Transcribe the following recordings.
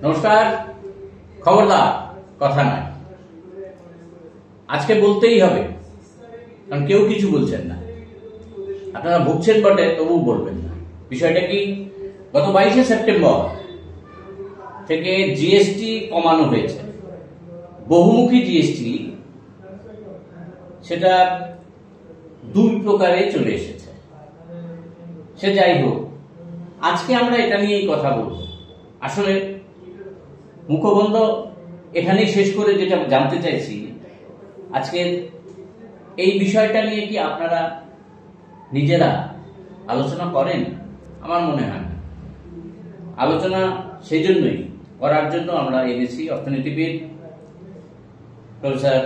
নমস্কার। খবরদার কথা নাই, আজকে বলতেই হবে, কারণ কেউ কিছু বলছেন না। আপনারা ভুগছেন বটে, তবু বলবেন না। বিষয়টা কি, গত 22শে সেপ্টেম্বর থেকে জিএসটি কমানো হয়েছে, বহুমুখী জিএসটি। সেটা দুই প্রকারে চলে এসেছে। সে যাই হোক, আজকে আমরা এটা নিয়েই কথা বলব। আসলে মুখবন্ধ এখানেই শেষ করে যেটা জানতে চাইছি, আজকে এই বিষয়টা নিয়ে কি আপনারা নিজেরা আলোচনা করেন? আমার মনে হয় না। আলোচনা সেই জন্যই করার জন্য আমরা এনেছি অর্থনীতিবিদ প্রফেসর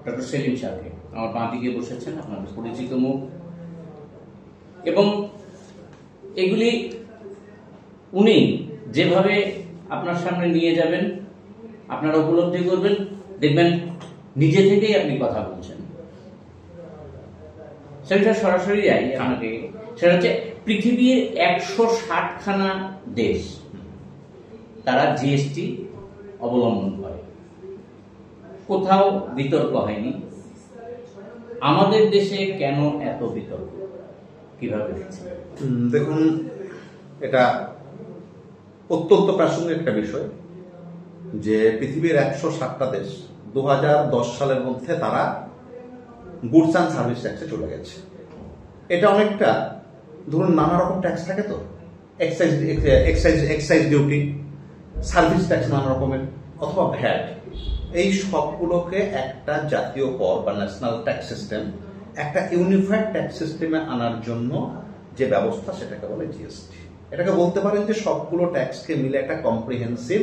ডক্টর সেলিম শাহকে। আমার বাঁ দিকে বসেছেন, আপনাদের পরিচিত মুখ। এবং এগুলি উনি যেভাবে আপনার সামনে নিয়ে যাবেন, আপনারা উপলব্ধি করবেন, দেখবেন নিজে থেকেই আপনি কথা বলছেন। সেটা সরাসরি যাই আমাকে, সেটা হচ্ছে পৃথিবীর 160খানা দেশ তারা জিএসটি অবলম্বন করে, কোথাও বিতর্ক হয়নি। আমাদের দেশে কেন এত বিতর্ক, কিভাবে? দেখুন, এটা অত্যন্ত প্রাসঙ্গিক একটা বিষয় যে পৃথিবীর 160টা দেশ 2010 সালের মধ্যে তারা গুডস অ্যান্ড সার্ভিস ট্যাক্সে চলে গেছে। এটা অনেকটা, ধরুন নানা রকম ট্যাক্স থাকে তো, এক্সাইজ ডিউটি, সার্ভিস ট্যাক্স নানা রকমের, অথবা ভ্যাট, এই সবগুলোকে একটা জাতীয় কর বা ন্যাশনাল ট্যাক্স সিস্টেম, একটা ইউনিফাইড ট্যাক্স সিস্টেমে আনার জন্য যে ব্যবস্থা, সেটাকে বলে জিএসটি। এটাকে বলতে পারেন যে সবগুলো ট্যাক্সকে মিলে একটা কম্প্রিহেন্সিভ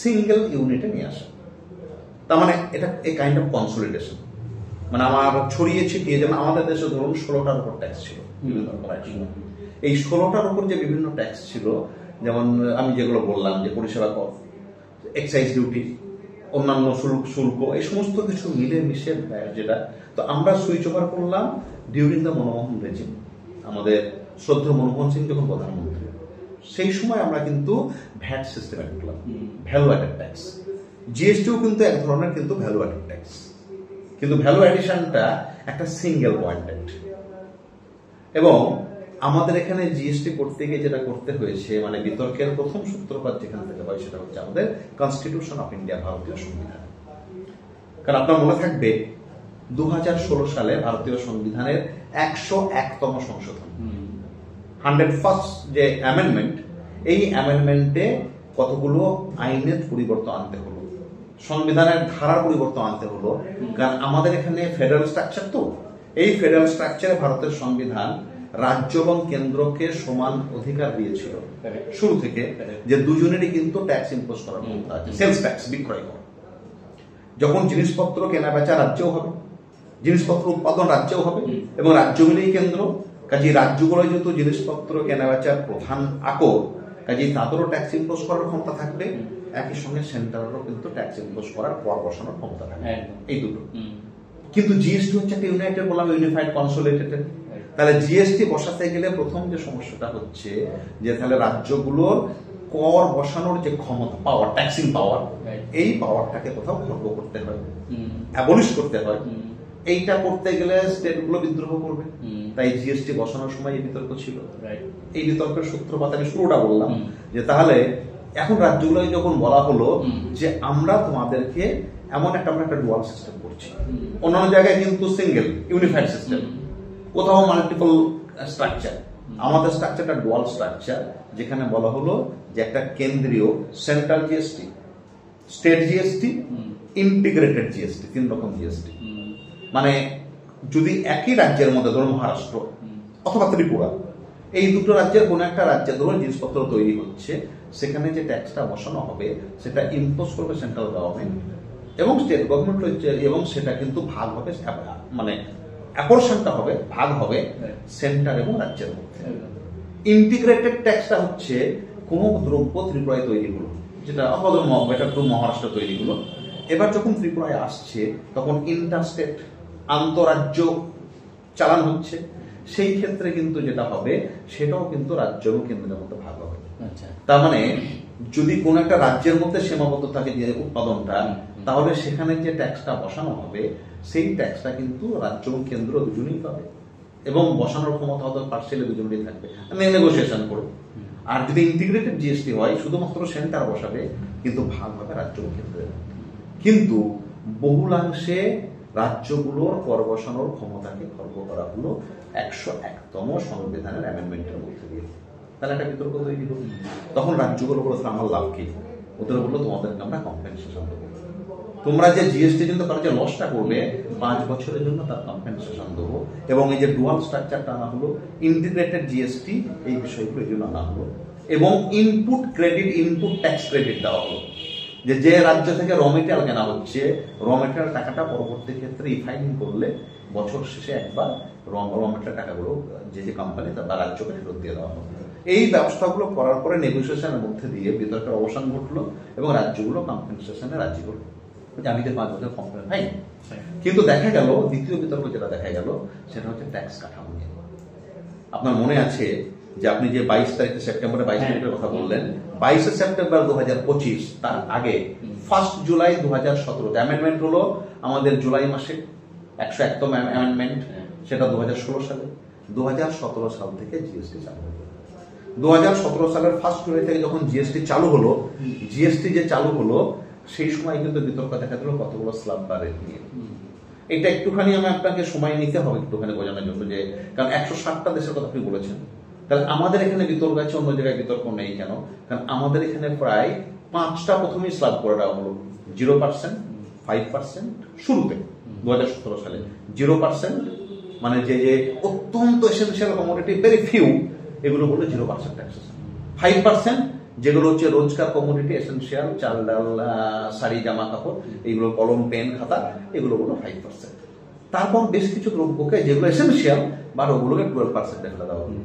সিঙ্গেল ইউনিটে নিয়ে আসা। তার মানে এটা এই কাইন্ড অফ কনসলিডেশন। মানে আমার ছড়িয়ে ছিটিয়ে, যেমন আমাদের দেশে ধরুন 16টার উপর ট্যাক্স ছিল। এই 16টার উপর যে বিভিন্ন ট্যাক্স ছিল, যেমন আমি যেগুলো বললাম, যে পরিষেবা কর, এক্সাইজ ডিউটি, অন্যান্য শুল্ক, এই সমস্ত কিছু মিলে মিশে যেটা, তো আমরা সুইচ ওভার করলাম ডিউরিং দ্য মনমোহন রেজিম। আমাদের শ্রদ্ধেয় মনমোহন সিং যখন প্রধানমন্ত্রী, সেই সময় আমরা কিন্তু ভ্যাট সিস্টেমে ঢুকলাম, ভ্যালু অ্যাডেড ট্যাক্স। জিএসটিও কিন্তু এক ধরনের কিন্তু ভ্যালু অ্যাডেড ট্যাক্স, কিন্তু ভ্যালু অ্যাডিশনটা একটা সিঙ্গেল পয়েন্টেড। এবং আমাদের এখানে জিএসটি করতে গিয়ে যেটা করতে হয়েছে, মানে বিতর্কের প্রথম সূত্রপাত যেখান থেকে হয়, সেটা হচ্ছে আমাদের কনস্টিটিউশন অফ ইন্ডিয়া, ভারতীয় সংবিধান। কারণ আপনার মনে থাকবে 2016 সালে ভারতীয় সংবিধানের 101তম সংশোধন, 101st যে অ্যামেন্ডমেন্ট, এই অ্যামেন্ডমেন্টে কতগুলো আইনের পরিবর্তন আনতে হলো, সংবিধানের ধারার পরিবর্তন আনতে হলো। কারণ আমাদের এখানে ফেডারেল স্ট্রাকচার, তো এই ফেডারেল স্ট্রাকচারে ভারতের সংবিধান রাজ্য এবং কেন্দ্রকে সমান অধিকার দিয়েছিল শুরু থেকে, যে দুজনেরই কিন্তু ট্যাক্স ইম্পোজ করার ক্ষমতা আছে, সেলস ট্যাক্স, বিক্রয় কর। যখন জিনিসপত্র কেনা বেচা রাজ্যেও হবে, জিনিসপত্র উৎপাদন রাজ্যেও হবে, এবং রাজ্য মিলেই কেন্দ্র, কাজে রাজ্যগুলো যেহেতু জিনিসপত্র কেনা বেচার প্রধান আকর, কাজে তাদেরও ট্যাক্স ইম্পোজ করার ক্ষমতা থাকবে, একই সঙ্গে সেন্টারেরও কিন্তু ট্যাক্স ইম্পোজ করার, কর বসানোর ক্ষমতা থাকবে, এই দুটো। কিন্তু জিএসটি হচ্ছে একটা ইউনাইটেড, বললাম ইউনিফাইড কনসোলিডেটেড। তাহলে জিএসটি বসাতে গেলে প্রথম যে সমস্যাটা হচ্ছে, যে তাহলে রাজ্যগুলোর কর বসানোর যে ক্ষমতা, পাওয়ার, ট্যাক্সিং পাওয়ার, এই পাওয়ারটাকে কোথাও খর্ব করতে হয়, অ্যাবলিশ করতে হয়। এইটা করতে গেলে স্টেটগুলো বিদ্রোহ করবে, তাই জিএসটি বসানোর সময় এই বিতর্ক ছিল। এই বিতর্কের সূত্রপাত আমি শুরুটা বললাম, যে তাহলে এখন রাজ্যগুলো যখন বলা হলো যে আমরা তোমাদেরকে এমন একটা, আমরা একটা ডুয়াল সিস্টেম করছি, অন্যান্য জায়গায় কিন্তু সিঙ্গেল ইউনিফাইড সিস্টেম, কোথাও মাল্টিপল স্ট্রাকচার, আমাদের স্ট্রাকচারটা ডুয়াল স্ট্রাকচার, যেখানে বলা হলো যে একটা কেন্দ্রীয় central GST, state GST, integrated GST, 3 রকম জিএসটি। মানে যদি একই রাজ্যের মধ্যে, ধরুন মহারাষ্ট্র অথবা ত্রিপুরা, এই দুটো রাজ্যের কোন একটা রাজ্যে ধরুন জিনিসপত্র তৈরি হচ্ছে, সেখানে যে ট্যাক্সটা বসানো হবে সেটা ইম্পোজ করবে সেন্ট্রাল গভর্নমেন্ট এবং স্টেট গভর্নমেন্ট হচ্ছে, এবং সেটা কিন্তু ভাগ হবে, মানে অ্যাপোর্শনটা হবে, ভাগ হবে সেন্টার এবং রাজ্যের মধ্যে। ইন্টিগ্রেটেড ট্যাক্সটা হচ্ছে কোনো দ্রব্য ত্রিপুরায় তৈরি হলো, যেটা এটা তো মহারাষ্ট্র তৈরি হলো, এবার যখন ত্রিপুরায় আসছে তখন ইন্টারস্টেট, আন্তঃরাজ্য চালান হচ্ছে, সেই ক্ষেত্রে কিন্তু যেটা হবে সেটাও কিন্তু রাজ্য এবং কেন্দ্রের মধ্যে ভাগ হবে। তার মানে যদি কোন একটা রাজ্যের মধ্যে সীমাবদ্ধ থাকে যে উৎপাদনটা, তাহলে সেখানে যে ট্যাক্সটা বসানো হবে সেই ট্যাক্সটা কিন্তু রাজ্য এবং কেন্দ্র দুজনেই পাবে, এবং বসানোর ক্ষমতা হয়তো পার্সিয়ালি দুজনেই থাকবে নেগোসিয়েশন করে। আর যদি ইন্টিগ্রেটেড জিএসটি হয় শুধুমাত্র সেন্টার বসাবে, কিন্তু ভাগ হবে রাজ্য এবং কেন্দ্রের। কিন্তু বহুলাংশে রাজ্যগুলোর কর বসানোর ক্ষমতাকে খর্ব করা হলো 101তম সংবিধানের অ্যামেন্ডমেন্টের মধ্যে দিয়ে। তাহলে একটা বিতর্ক তৈরি হলো। তখন রাজ্যগুলো বলো আমার লাভ কি? ওদের বললো তোমাদেরকে আমরা কম্পেনসেশন দেবো, তোমরা যে জিএসটি কিন্তু কারো যে লসটা করবে 5 বছরের জন্য তার কম্পেনসেশন দেবো। এবং এই যে ডুয়াল স্ট্রাকচারটা আনা হলো, ইন্টিগ্রেটেড জিএসটি, এই বিষয়গুলো এই জন্য আনা হলো। এবং input credit, input tax credit দেওয়া হলো, যে রাজ্য থেকে র মেটেরিয়াল কেনা হচ্ছে, র মেটেরিয়াল টাকাটা পরবর্তী ক্ষেত্রে রিফাইন করলে বছর শেষে একবার র মেটেরিয়াল টাকাগুলো যে কোম্পানি বা রাজ্যকে ফেরত দিয়ে দেওয়া হবে। এই ব্যবস্থাগুলো করার পরে নেগোসিয়েশনের মধ্যে দিয়ে বিতর্কের অবসান ঘটলো এবং রাজ্যগুলো কম্পেনসেশনে রাজি হলো যে আমি 5 বছর কমপ্লেন পাই। কিন্তু দেখা গেল দ্বিতীয় বিতর্ক যেটা দেখা গেল সেটা হচ্ছে ট্যাক্স কাঠামো নিয়ে। আপনার মনে আছে যে আপনি যে 22 তারিখে সেপ্টেম্বরে 22 তারিখের কথা বললেন, 22 সেপ্টেম্বর 2025, তার আগে 1 জুলাই 2017 অ্যামেন্ডমেন্ট হলো আমাদের জুলাই মাসে 101তম অ্যামেন্ডমেন্ট, সেটা 2016 সালে। 2017 সাল থেকে জিএসটি চালু হলো। 2017 সালের 1 জুলাই থেকে যখন জিএসটি চালু হলো, জিএসটি যে চালু হলো সেই সময় কিন্তু বিতর্ক দেখা দিল কতগুলো স্ল্যাব বা রেট নিয়ে। এটা একটুখানি আমি আপনাকে সময় নিতে হবে একটুখানি বোঝানোর জন্য, যে কারণ 160টা দেশের কথা আপনি বলেছেন, তাহলে আমাদের এখানে বিতর্ক আছে, অন্য জায়গায় বিতর্ক নেই কেন? কারণ আমাদের এখানে প্রায় 5টা প্রথমেই স্ল্যাব করে দেওয়া হলো। 0%, 5% শুরুতে 2017 সালে, 0% মানে যে অত্যন্ত এসেনশিয়াল কমোডিটি, ভেরি ফিউ, এগুলো হলো 0% ট্যাক্সেশন। 5% যেগুলো হচ্ছে রোজকার কমোডিটি, এসেনশিয়াল, চাল ডাল, শাড়ি, জামা কাপড়, এগুলো কলম, পেন, খাতা, এগুলো হলো 5%। তারপর বেশ কিছু দ্রব্যকে যেগুলো এসেনশিয়াল বা ওগুলোকে 12% ফেলে দেওয়া হলো।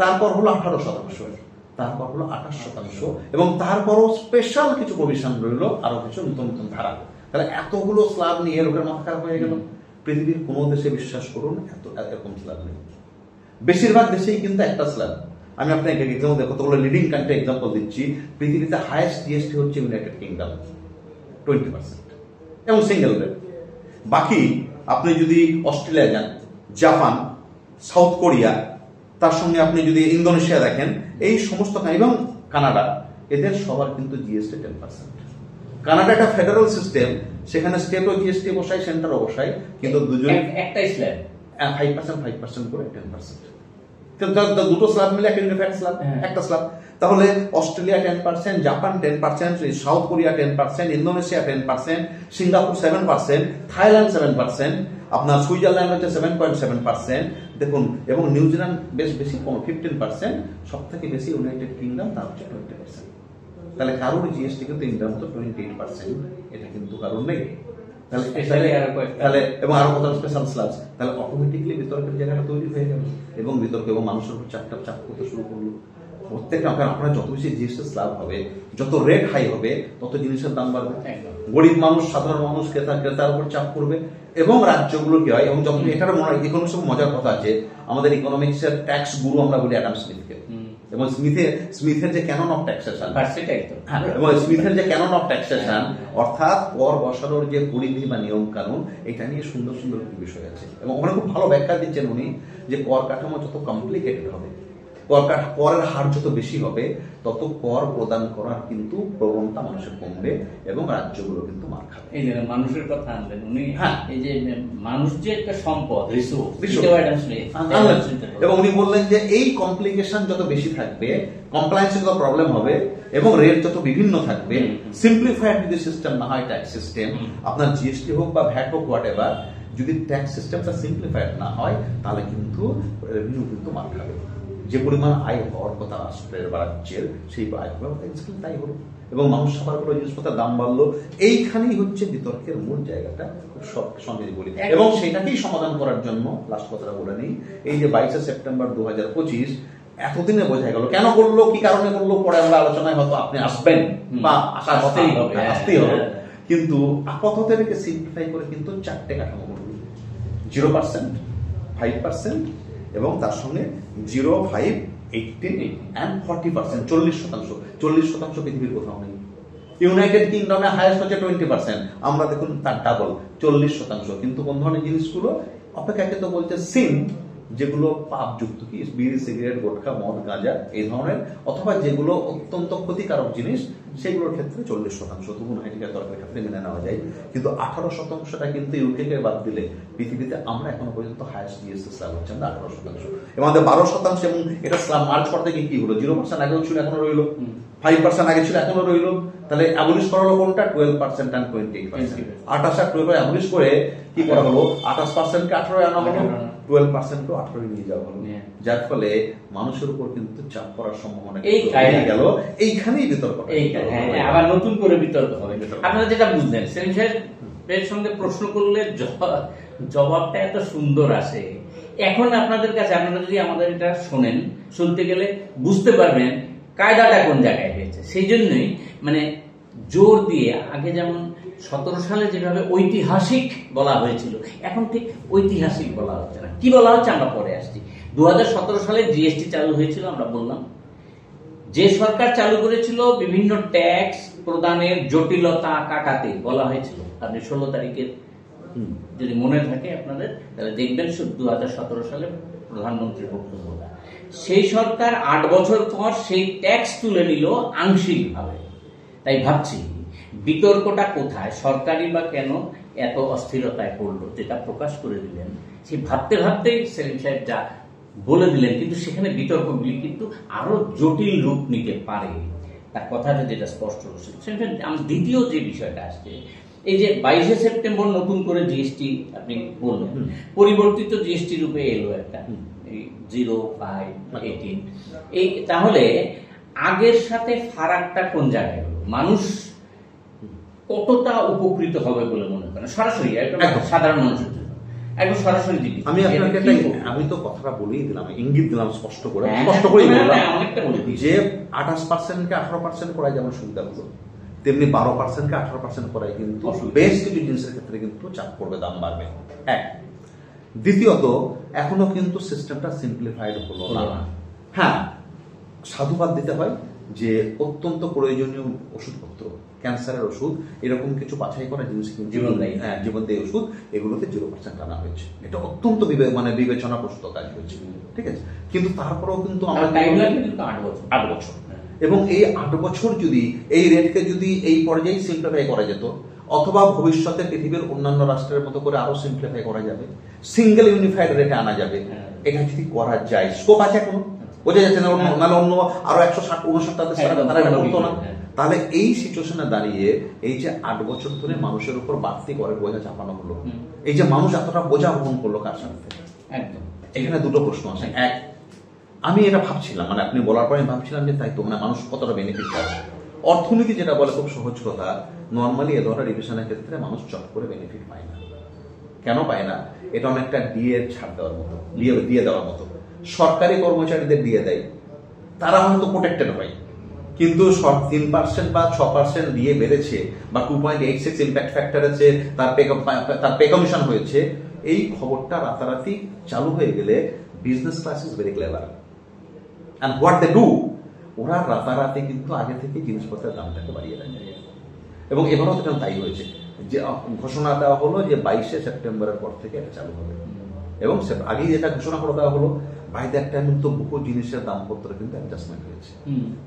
তারপর হলো 18%, তারপর হলো 28%, এবং তারপরও স্পেশাল কিছু প্রভিশন রইল, আরো কিছু নতুন নতুন ধারা। তাহলে এতগুলো স্ল্যাব নিয়ে লোকের মাথা খারাপ হয়ে গেল। পৃথিবীর কোনো দেশে বিশ্বাস করুন এরকম স্ল্যাব নেই। বেশিরভাগ দেশেই কিন্তু একটা স্ল্যাব। আমি আপনাকে কতগুলো লিডিং কান্ট্রি এক্সাম্পল দিচ্ছি। পৃথিবীতে হাইয়েস্ট জিএসটি হচ্ছে ইউনাইটেড কিংডম, 20%, এবং সিঙ্গেল রেট। বাকি আপনি যদি অস্ট্রেলিয়া যান, জাপান, সাউথ কোরিয়া, তার সঙ্গে আপনি যদি ইন্দোনেশিয়া দেখেন, এই সমস্ত, এবং কানাডা, এদের সবার কিন্তু জিএসটি 10%। কানাডা একটা ফেডারেল সিস্টেম, সেখানে স্টেটও জিএসটি বসায়, সেন্টারও বসায়, কিন্তু দুজন একটাই স্ল্যাব 5% করে 10%। দুটো স্ল্যাব মিলে একটা ইউনিফাইড স্ল্যাব, একটা স্ল্যাব। তাহলে Australia 10%, Japan 10%, south Korea 10%, Indonesia 10%, Singapore 7%, Thailand 7%, আপনার সুইজারল্যান্ড হচ্ছে 7.7%, দেখুন, এবং নিউজিল্যান্ড বেশ বেশি 15%, সব থেকে বেশি ইউনাইটেড কিংডম, তার হচ্ছে 20%। তাহলে কারোর জিএসটি কিন্তু ইন্ডিয়ার মতো 28%, এটা কিন্তু কারোর নেই। তাহলে এবং আরো কত স্পেশাল স্ল্যাবস, তাহলে অটোমেটিক্যালি বিতর্কের জায়গাটা তৈরি হয়ে গেল, এবং বিতর্ক এবং মানুষের উপর চাপ করতে শুরু করলো। প্রত্যেকটা আপনার যত বেশি জিএসটি স্ল্যাব হবে, যত রেট হাই হবে, তত জিনিসের দাম বাড়বে। গরিব মানুষ, সাধারণ মানুষ, ক্রেতার উপর চাপ করবে, এবং রাজ্যগুলো কি হয়, এবং যত এটার ইকোনমিক্স মজার কথা আছে, আমাদের ইকোনমিক্সের ট্যাক্স গুরু আমরা বলি অ্যাডাম স্মিথকে, এবং স্মিথের যে ক্যানন অফ ট্যাক্সেশন, এবং স্মিথের যে ক্যানন অফ ট্যাক্সেশন, অর্থাৎ কর বসানোর যে পরিধি বা নিয়ম কানুন, এটা নিয়ে সুন্দর সুন্দর বিষয় আছে, এবং ওখানে খুব ভালো ব্যাখ্যা দিচ্ছেন উনি, যে কর কাঠামো যত কমপ্লিকেটেড হবে, করের হার যত বেশি হবে, তত কর প্রদান করার কিন্তু প্রবণতা মানুষের কমবে, এবং রাজ্যগুলো কিন্তু মার খাবে। এই যে মানুষের কথা আনলেন উনি, এই যে মানুষ যে একটা সম্পদ, এবং উনি বললেন যে এই কমপ্লিকেশন যত বেশি থাকবে, কমপ্লায়েন্সে যত প্রবলেম হবে, এবং রেট যত বিভিন্ন থাকবে, সিম্পলিফাইড যদি সিস্টেম না হয়, ট্যাক্স সিস্টেম, আপনার জিএসটি হোক বা ভ্যাট হোক, হোয়াট এভার, যদি ট্যাক্স সিস্টেমটা সিম্পলিফাইড না হয়, তাহলে কিন্তু রেভিনিউ কিন্তু মার খাবে। যে পরিমাণ আয় হওয়ার কথা রাষ্ট্রের বা রাজ্যের, সেই আয় হওয়ার তাই হলো, এবং মানুষ সবার করে জিনিসপত্রের দাম বাড়লো। এইখানেই হচ্ছে বিতর্কের মূল জায়গাটা, সব সঙ্গে বলি, এবং সেটাকেই সমাধান করার জন্য লাস্ট কথাটা বলে নেই, এই যে 22 সেপ্টেম্বর 2025 এতদিনে বোঝা গেল কেন করলো, কি কারণে করলো, পরে আমরা আলোচনায় হয়তো আপনি আসবেন বা আসার আসতেই হবে, কিন্তু আপাতত এটাকে সিম্পলিফাই করে কিন্তু 4টে কাঠামো করলো, 0%, 5%, এবং তার সঙ্গে 0, 5, 18 and 40%, 40%। 40% পৃথিবীর কোথাও নেই। ইউনাইটেড কিংডমে হাইয়েস্ট হচ্ছে 20%, আমরা দেখুন তার ডাবল 40%। কিন্তু কোন ধরনের জিনিসগুলো অপেক্ষাকৃত বলছে সিন, যেগুলো পাপযুক্ত, কি বিড়ি, সিগারেট, গোটখা, মদ, গাঁজা এই ধরনের, অথবা যেগুলো অত্যন্ত ক্ষতিকারক জিনিস, সেগুলোর ক্ষেত্রে 40%। তবু নাইটিকা তরকারির ক্ষেত্রে মেনে নেওয়া যায়। কিন্তু 18%টা কিন্তু ইউকে কে বাদ দিলে পৃথিবীতে আমরা এখনো পর্যন্ত হাইয়েস্ট জিএসটি স্ল্যাব হচ্ছে আমরা 18%। এর মধ্যে 12%, এবং এটা স্ল্যাব মার্চ করা থেকে কি হলো, 0% আগেও ছিল এখনো রইল, 5% আগে ছিল এখনো রইল। তাহলে অ্যাবলিশ করা হলো কোনটা, 12% and 28%। 28 আর 12 অ্যাবলিশ করে কি করা হলো, 28% কে 18 আনা হলো, 12% কে 18 নিয়ে যাওয়া হলো, যার ফলে মানুষের উপর কিন্তু চাপ পড়ার সম্ভাবনা গেল। এইখানেই বিতর্ক, আবার নতুন করে বিতর্ক হবে। আপনারা যেটা বুঝলেন, সেলিম সাহেবের সঙ্গে প্রশ্ন করলে জবাবটা এত সুন্দর আসে। এখন আপনাদের কাছে, আপনারা যদি আমাদের এটা শোনেন, শুনতে গেলে বুঝতে পারবেন কায়দাটা কোন জায়গায় হয়েছে। সেই জন্যই মানে জোর দিয়ে, আগে যেমন 17 সালে যেভাবে ঐতিহাসিক বলা হয়েছিল, এখন ঠিক ঐতিহাসিক বলা হচ্ছে না। কি বলা হচ্ছে আমরা পরে আসছি। 2017 সালে জিএসটি চালু হয়েছিল, আমরা বললাম যে সরকার চালু করেছিল বিভিন্ন ট্যাক্স প্রদানের জটিলতা কাটাতে, বলা হয়েছিল। আপনি 16 তারিখের যদি মনে থাকে আপনাদের, তাহলে দেখবেন 2017 সালে প্রধানমন্ত্রীর বক্তব্যটা। সেই সরকার 8 বছর পর সেই ট্যাক্স তুলে নিল আংশিকভাবে। তাই ভাবছি বিতর্কটা কোথায়, সরকারি বা কেন এত অস্থিরতায় পড়লো, যেটা প্রকাশ করে দিলেন। সেই ভাবতে ভাবতেই সেলিম সাহেব যা বলে দিলেন, কিন্তু সেখানে বিতর্কগুলি কিন্তু আরো জটিল রূপ নিতে পারে। তার কথাটা যেটা স্পষ্ট হচ্ছে। দ্বিতীয় যে বিষয়টা আসছে, এই যে 22 সেপ্টেম্বর নতুন করে জিএসটি আপনি বললেন, পরিবর্তিত জিএসটি রূপে এলো একটা 0.518। এই তাহলে আগের সাথে ফারাকটা কোন জায়গায় হলো? মানুষ কতটা উপকৃত হবে বলে মনে করেন সরাসরি, সাধারণ মানুষের জন্য একদম সরাসরি দিবি? আমি আপনাকে আমি তো কথাটা বলেই দিলাম, ইঙ্গিত দিলাম স্পষ্ট করে, স্পষ্ট করে বললাম যে 28% কে 18% করায় যেমন সুবিধা হলো, তেমনি 12% কে 18% করায় কিন্তু বেশ কিছু জিনিসের ক্ষেত্রে কিন্তু চাপ পড়বে, দাম বাড়বে। এক, দ্বিতীয়ত এখনো কিন্তু সিস্টেমটা সিম্পলিফাইড হলো না। হ্যাঁ, সাধুবাদ দিতে হয় যে অত্যন্ত প্রয়োজনীয় ওষুধপত্র, ক্যান্সারের ওষুধ, এরকম কিছু বাছাই করা জিনিস কিন্তু জীবনদায়ী ওষুধ, এগুলোতে 0% আনা হয়েছে। এটা অত্যন্ত বিবেচনা প্রসূত কাজ হয়েছে, ঠিক আছে। কিন্তু তারপরেও কিন্তু আমরা 8 বছর, এবং এই 8 বছর যদি এই রেটকে যদি এই পর্যায়ে সিম্পলিফাই করা যেত, অথবা ভবিষ্যতে পৃথিবীর অন্যান্য রাষ্ট্রের মতো করে আরো সিম্পলিফাই করা যাবে, সিঙ্গেল ইউনিফাইড রেটে আনা যাবে, এটা যদি করা যায়, স্কোপ আছে এখনো, বোঝা যাচ্ছে না, নাহলে অন্য আরো 160-169 তারা এটা করতো না। তাহলে এই সিচুয়েশনে দাঁড়িয়ে এই যে 8 বছর ধরে মানুষের উপর বাড়তি করে বোঝা চাপানো হলো, এই যে মানুষ এতটা বোঝা বহন করলো কার সাথে, এখানে দুটো প্রশ্ন আছে। এক, আমি এটা ভাবছিলাম, আপনি বলার পরে আমি ভাবছিলাম যে তাই তো, মানুষ কতটা বেনিফিট পাবে। অর্থনীতি যেটা বলে, খুব সহজ কথা, নর্মালি এ ধরনের রিভিশনের ক্ষেত্রে মানুষ চট করে বেনিফিট পায় না। কেন পায় না? এটা অনেকটা ডিএ ছাড় দেওয়ার মতো, দিয়ে দেওয়ার মতো। সরকারি কর্মচারীদের দিয়ে দেয়, তারা হয়তো প্রোটেক্টেড হয়, কিন্তু 3% বা 6% দিয়ে বেড়েছে, বা 2.86 ইম্প্যাক্ট ফ্যাক্টর আছে, তার পে কমিশন হয়েছে, এই খবরটা রাতারাতি চালু হয়ে গেলে business class is very clever, and what they do, ওরা রাতারাতি কিন্তু আগে থেকে জিনিসপত্রের দামটাকে বাড়িয়ে দেয়। এবং এবারও সেটা তাই হয়েছে, যে ঘোষণা দেওয়া হলো যে 22 সেপ্টেম্বরের পর থেকে এটা চালু হবে, এবং আগেই যেটা ঘোষণা করে দেওয়া হলো, বাই দ্যাট টাইম কিন্তু বহু জিনিসের দামপত্র কিন্তু অ্যাডজাস্টমেন্ট হয়েছে,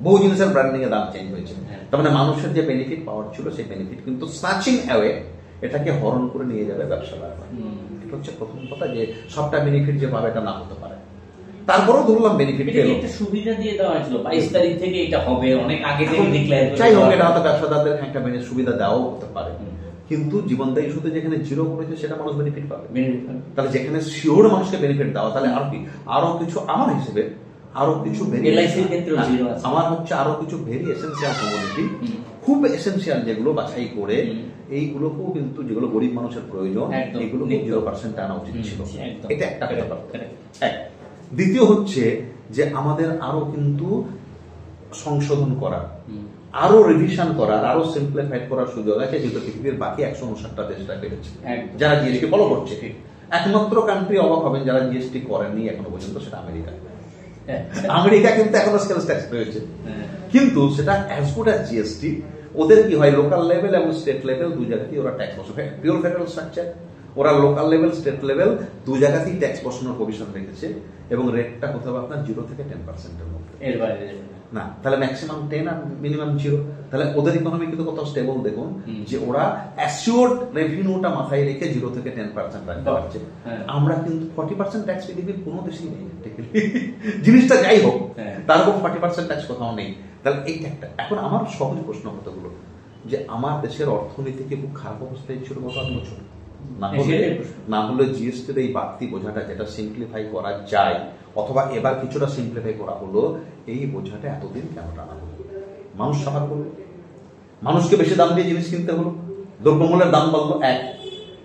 বহু জিনিসের ব্র্যান্ডিং এর দাম চেঞ্জ হয়েছে। তার মানে মানুষের যে বেনিফিট পাওয়ার ছিল, সেই বেনিফিট কিন্তু স্ন্যাচিং অ্যাওয়ে এটাকে হরণ করে নিয়ে যাবে ব্যবসাদার। এটা হচ্ছে প্রথম কথা, যে সবটা বেনিফিট যে পাবে এটা না হতে পারে। তারপরেও ধরলাম বেনিফিট একটা সুবিধা দিয়ে দেওয়া হয়েছিল, 22 তারিখ থেকে এটা হবে, অনেক আগে থেকে ডিক্লেয়ার করে, চাই হোক, এটা হয়তো ব্যবসাদারদের একটা সুবিধা দেওয়াও হতে পারে। কিন্তু জীবনদায়ী ওষুধে যেখানে 0 করেছে, সেটা মানুষ বেনিফিট পাবে। তাহলে যেখানে শিওর মানুষকে বেনিফিট দেওয়া, তাহলে আর কি আরো কিছু, আমার হিসেবে আরো কিছু আমার হচ্ছে আরো কিছু ভেরি এসেন্সিয়াল কমোডিটি, খুব এসেন্সিয়াল, যেগুলো বাছাই করে এইগুলোকেও কিন্তু, যেগুলো গরিব মানুষের প্রয়োজন, এগুলো 0% আনা উচিত ছিল। এটা একটা ব্যাপার। এক, দ্বিতীয় হচ্ছে যে আমাদের আরো কিন্তু সংশোধন করা, আরো রিভিশন করার, আরো সিম্পলিফাইড করার সুযোগ আছে, যেহেতু পৃথিবীর বাকি 159টা দেশটা পেরেছে যারা জিএসটি ফলো করছে। একমাত্র কান্ট্রি অবাক হবেন যারা জিএসটি করেননি এখনো পর্যন্ত, সেটা আমেরিকা। আমেরিকা কিন্তু এখনো সেলস ট্যাক্স রয়েছে, কিন্তু সেটা অ্যাজ গুড অ্যাজ জিএসটি। ওদের কি হয়, লোকাল লেভেল এবং স্টেট লেভেল দুই জায়গাতেই ওরা ট্যাক্স বসাবে, পিওর ফেডারেল স্ট্রাকচার। ওরা লোকাল লেভেল স্টেট লেভেল দুই জায়গাতেই ট্যাক্স বসানোর প্রভিশন রেখেছে, এবং রেটটা হতে হবে আপনার 0 থেকে 10%-এর মধ্যে, এর বাইরে না। তাহলে ম্যাক্সিমাম 10 আর মিনিমাম 0। তাহলে ওদের ইকোনমি কিন্তু কত স্টেবল দেখুন, যে ওরা অ্যাসিওর্ড রেভিনিউটা মাথায় রেখে 0 থেকে 10% রাখতে পারছে। আমরা কিন্তু 40% ট্যাক্স পৃথিবীর কোনো দেশেই নেই। জিনিসটা যাই হোক, তার উপর 40% ট্যাক্স কোথাও নেই। তাহলে এইটা একটা। এখন আমার সহজ প্রশ্ন কতগুলো, যে আমার দেশের অর্থনীতি কি খুব খারাপ অবস্থায় ছিল গত 8 বছর? না হলে জিএসটির এই বাড়তি বোঝাটা যেটা সিম্পলিফাই করা যায়, অথবা এবার কিছুটা সিম্পলিফাই করা হলো, এই বোঝাটা এতদিন কেন টানা হলো? মানুষ সাফার করলো, মানুষকে বেশি দাম দিয়ে জিনিস কিনতে হলো, দ্রব্যমূল্যের দাম বাড়লো।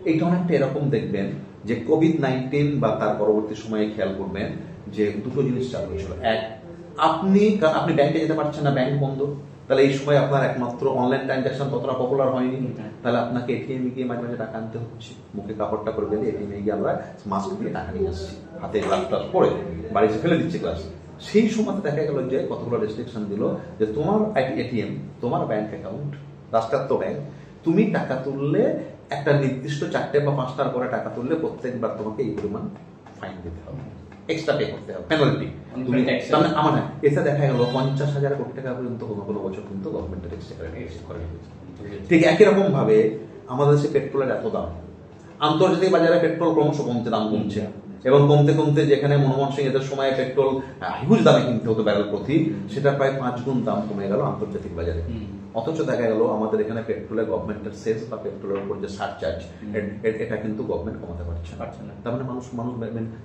এইটা অনেকটা এরকম দেখবেন যে কোভিড-19 বা তার পরবর্তী সময়ে খেয়াল করবেন যে দুটো জিনিস চালু হয়েছিল। আপনি ব্যাংকে যেতে পারছেন না, ব্যাংক বন্ধ, তাহলে এই সময় আপনার একমাত্র অনলাইন ট্রানজাকশন ততটা পপুলার হয়নি, তাহলে আপনাকে এটিএম গিয়ে মাঝে মাঝে টাকা আনতে হচ্ছে, মুখে কাপড়টা করে গেলে এটিএম গিয়ে আমরা মাস্ক দিয়ে টাকা নিয়ে আসছি, হাতে গ্লাস টাস পরে বাড়িতে ফেলে দিচ্ছে গ্লাস। সেই সময়তে দেখা গেল যে কতগুলো রেস্ট্রিকশন দিল, যে তোমার এটিএম, তোমার ব্যাংক অ্যাকাউন্ট, রাষ্ট্রায়ত্ত ব্যাংক, তুমি টাকা তুললে একটা নির্দিষ্ট 4টে বা 5টার পরে টাকা তুললে প্রত্যেকবার তোমাকে এই পরিমাণ ফাইন দিতে হবে, এক্সট্রা পে করতে হবে, পেনাল্টি। আমার এতে দেখা গেল 50,000 কোটি টাকা পর্যন্ত কোনো কোনো বছর কিন্তু গভর্নমেন্টের এক্সট্রা করে দিয়েছে। ঠিক একই রকম ভাবে আমাদের দেশে পেট্রোলের এত দাম, আন্তর্জাতিক বাজারে পেট্রোল ক্রমশ কমছে, দাম কমছে, এবং কমতে কমতে যেখানে মনমোহন সিং এদের সময় পেট্রোল হিউজ দামে কিনতে হতো ব্যারেল প্রতি, সেটা প্রায় 5 গুণ দাম কমে গেল আন্তর্জাতিক বাজারে। অথচ দেখা গেল আমাদের এখানে পেট্রোলে গভর্নমেন্টের সেস বা পেট্রোলের উপর যে সারচার্জ, এটা কিন্তু গভর্নমেন্ট কমাতে পারছে না। তার মানে মানুষ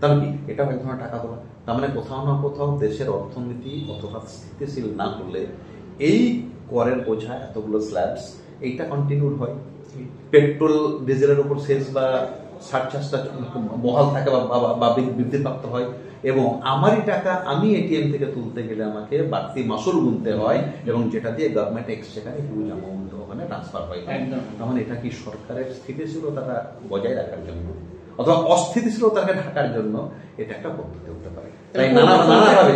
তার কি এটা এক ধরনের টাকা তোলা। তার মানে কোথাও না কোথাও দেশের অর্থনীতি অতটা স্থিতিশীল না হলে এই করের বোঝা, এতগুলো স্ল্যাবস, এইটা কন্টিনিউড হয়। পেট্রোল ডিজেলের উপর সেস বা সারচার্জটা বহাল থাকে বা বৃদ্ধিপ্রাপ্ত হয়, এবং আমারই টাকা আমি এটিএম থেকে তুলতে গেলে আমাকে বাড়তি মাসুল গুনতে হয়, এবং যেটা দিয়ে গভর্নমেন্ট এক্সচেকারে হিউজ অ্যামাউন্ট ওখানে ট্রান্সফার হয়। তার মানে এটা কি সরকারের স্থিতিশীলতাটা বজায় রাখার জন্য অথবা অস্থিতিশীলতাকে ঢাকার জন্য এটা একটা পদ্ধতি হতে পারে। তাই নানাভাবে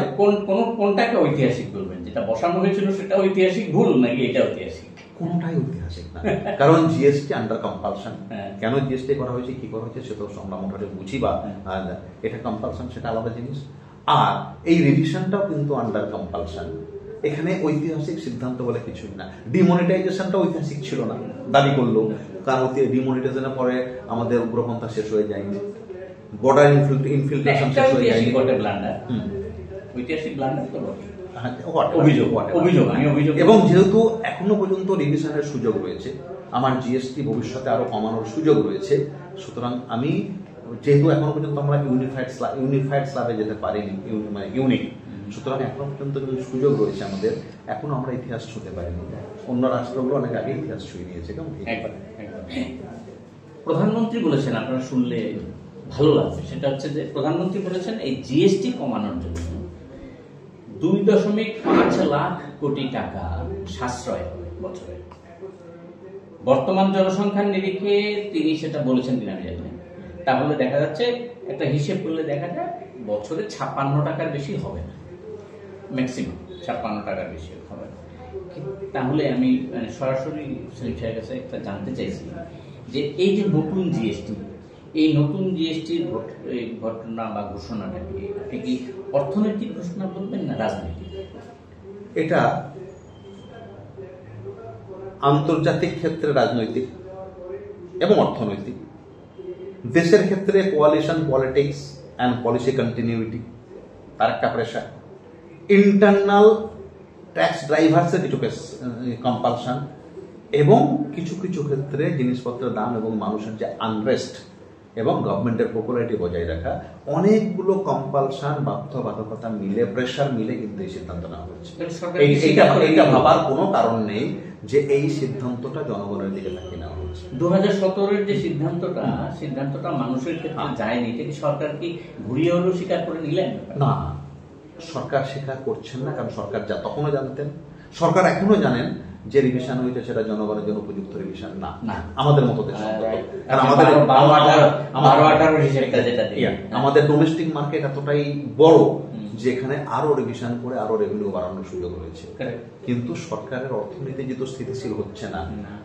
কোনটাকে ঐতিহাসিক বলবেন? যেটা বসানো হয়েছিল সেটা ঐতিহাসিক ভুল, নাকি এটা ঐতিহাসিক? কোনটাই ঐতিহাসিক না, কারণ জিএসটি আন্ডার কম্পালশন। কেন জিএসটি করা হয়েছে, কি করা হয়েছে, সেটা আমরা মোটামুটি বুঝি, বা এটা কম্পালশন সেটা আলাদা জিনিস। আর এই রিভিশনটাও কিন্তু আন্ডার কম্পালশন। এখানে ঐতিহাসিক সিদ্ধান্ত বলে কিছুই না। ডিমনিটাইজেশনটা ঐতিহাসিক ছিল না দাবি করলো, কারণ ডিমনিটাইজেশনের পরে আমাদের উগ্রপন্থা শেষ হয়ে যায়নি, বর্ডার ইনফিল্ট্রেশন শেষ হয়ে যায়নি। ঐতিহাসিক ব্লান্ডার তো অভিযোগ। এবং যেহেতু এখনো পর্যন্ত রিভিশনের সুযোগ রয়েছে, আমার জিএসটি ভবিষ্যতে আরো কমানোর সুযোগ রয়েছে, সুতরাং আমি যেহেতু এখনো পর্যন্ত আমরা ইউনিফাইড স্ল্যাবে যেতে পারিনি, মানে ইউনিক, সুতরাং এখনো পর্যন্ত যদি সুযোগ রয়েছে আমাদের, এখনো আমরা ইতিহাস ছুঁতে পারিনি। অন্য রাষ্ট্রগুলো অনেক আগে ইতিহাস ছুঁয়ে নিয়েছে। প্রধানমন্ত্রী বলেছেন, আপনারা শুনলে ভালো লাগবে, সেটা হচ্ছে যে প্রধানমন্ত্রী বলেছেন এই জিএসটি কমানোর জন্য 2.5 লাখ কোটি টাকা সাশ্রয় হবে বছরে। বর্তমান জনসংখ্যার নিরিখে তিনি সেটা বলেছেন কিনা আমি জানি না, তাহলে দেখা যাচ্ছে একটা হিসেব করলে দেখা যায় বছরে 56 টাকার বেশি হবে না, ম্যাক্সিমাম 56 টাকার বেশি হবে না। তাহলে আমি সরাসরি সেলিম সাহেবের কাছে একটা জানতে চাইছি যে এই যে নতুন জিএসটি, এই নতুন জিএসটির ঘটনা বা ঘোষণাটাকে আপনি কি অর্থনৈতিক ঘোষণা বলবেন না রাজনৈতিক? এটা আন্তর্জাতিক ক্ষেত্রে রাজনৈতিক এবং অর্থনৈতিক, দেশের ক্ষেত্রে coalition politics and policy continuity তার একটা প্রেশার, ইন্টারনাল ট্যাক্স ড্রাইভার্সের কিছু কম্পালশন, এবং কিছু কিছু ক্ষেত্রে জিনিসপত্রের দাম এবং মানুষের যে আনরেস্ট এবং গভর্নমেন্টের পপুলারিটি বজায় রাখা, অনেকগুলো কম্পালশন, বাধ্যবাধকতা মিলে, প্রেশার মিলে কিন্তু এই সিদ্ধান্ত নেওয়া হচ্ছে। এইটা ভাবার কোনো কারণ নেই যে এই সিদ্ধান্তটা জনগণের দিকে তাকিয়ে নেওয়া হচ্ছে। 2017-এর যে সিদ্ধান্তটা মানুষের ক্ষেত্রে যায়নি, এটা কি সরকার কি ঘুরিয়ে হলেও স্বীকার করে নিলেন? না, সরকার স্বীকার করছেন না, কারণ সরকার তখনও জানতেন, সরকার এখনো জানেন যে রিভিশন হয়েছে সেটা জনগণের জন্য উপযুক্ত রিভিশন না, না। আমাদের মতো দেশ অন্তত। Right. কারণ আমাদের 12-18 হিসেবটা যেটা দিই। আমাদের ডোমেস্টিক মার্কেট এতটাই বড় যেখানে আরো রিভিশন করে আরো রেভিনিউ বাড়ানোর সুযোগ রয়েছে। Correct. কিন্তু সরকারের অর্থনীতি যেহেতু স্থিতিশীল হচ্ছে না,